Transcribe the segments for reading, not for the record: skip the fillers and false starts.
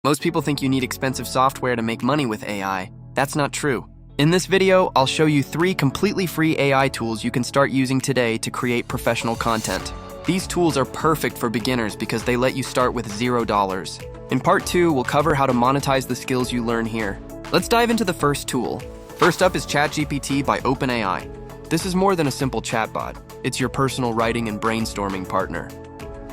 Most people think you need expensive software to make money with AI. That's not true. In this video, I'll show you 3 completely free AI tools you can start using today to create professional content. These tools are perfect for beginners because they let you start with $0. In part 2, we'll cover how to monetize the skills you learn here. Let's dive into the first tool. First up is ChatGPT by OpenAI. This is more than a simple chatbot. It's your personal writing and brainstorming partner.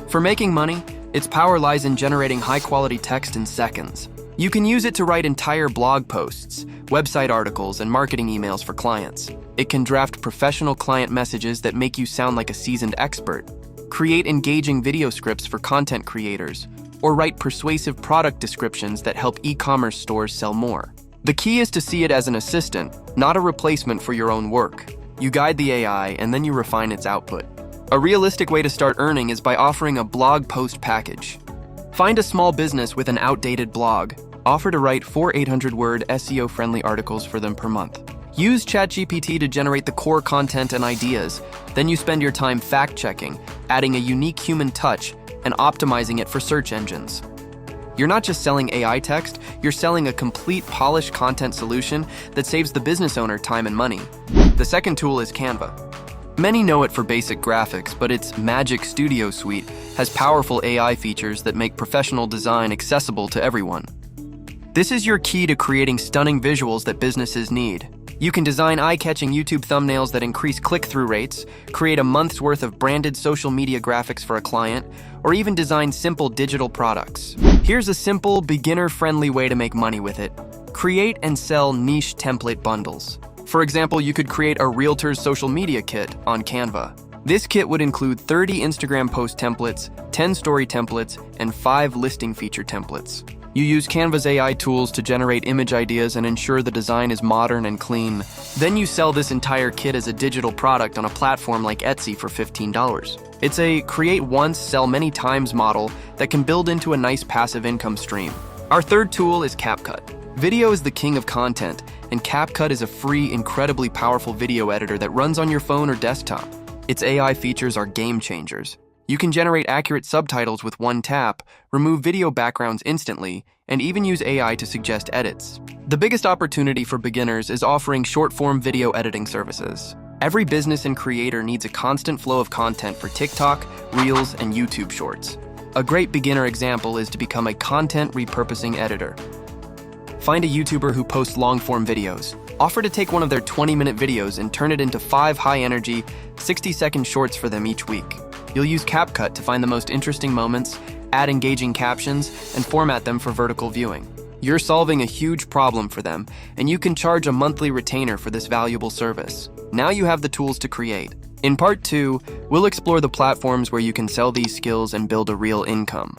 For making money, its power lies in generating high-quality text in seconds. You can use it to write entire blog posts, website articles, and marketing emails for clients. It can draft professional client messages that make you sound like a seasoned expert, create engaging video scripts for content creators, or write persuasive product descriptions that help e-commerce stores sell more. The key is to see it as an assistant, not a replacement for your own work. You guide the AI, and then you refine its output. A realistic way to start earning is by offering a blog post package. Find a small business with an outdated blog. Offer to write 4 800-word SEO-friendly articles for them per month. Use ChatGPT to generate the core content and ideas. Then you spend your time fact-checking, adding a unique human touch, and optimizing it for search engines. You're not just selling AI text, you're selling a complete polished content solution that saves the business owner time and money. The second tool is Canva. Many know it for basic graphics, but its Magic Studio suite has powerful AI features that make professional design accessible to everyone. This is your key to creating stunning visuals that businesses need. You can design eye-catching YouTube thumbnails that increase click-through rates, create a month's worth of branded social media graphics for a client, or even design simple digital products. Here's a simple, beginner-friendly way to make money with it. Create and sell niche template bundles. For example, you could create a realtor's social media kit on Canva. This kit would include 30 Instagram post templates, 10 story templates, and 5 listing feature templates. You use Canva's AI tools to generate image ideas and ensure the design is modern and clean. Then you sell this entire kit as a digital product on a platform like Etsy for $15. It's a create once, sell many times model that can build into a nice passive income stream. Our third tool is CapCut. Video is the king of content, and CapCut is a free, incredibly powerful video editor that runs on your phone or desktop. Its AI features are game changers. You can generate accurate subtitles with one tap, remove video backgrounds instantly, and even use AI to suggest edits. The biggest opportunity for beginners is offering short-form video editing services. Every business and creator needs a constant flow of content for TikTok, Reels, and YouTube Shorts. A great beginner example is to become a content repurposing editor. Find a YouTuber who posts long-form videos. Offer to take one of their 20-minute videos and turn it into 5 high-energy, 60-second shorts for them each week. You'll use CapCut to find the most interesting moments, add engaging captions, and format them for vertical viewing. You're solving a huge problem for them, and you can charge a monthly retainer for this valuable service. Now you have the tools to create. In part 2, we'll explore the platforms where you can sell these skills and build a real income.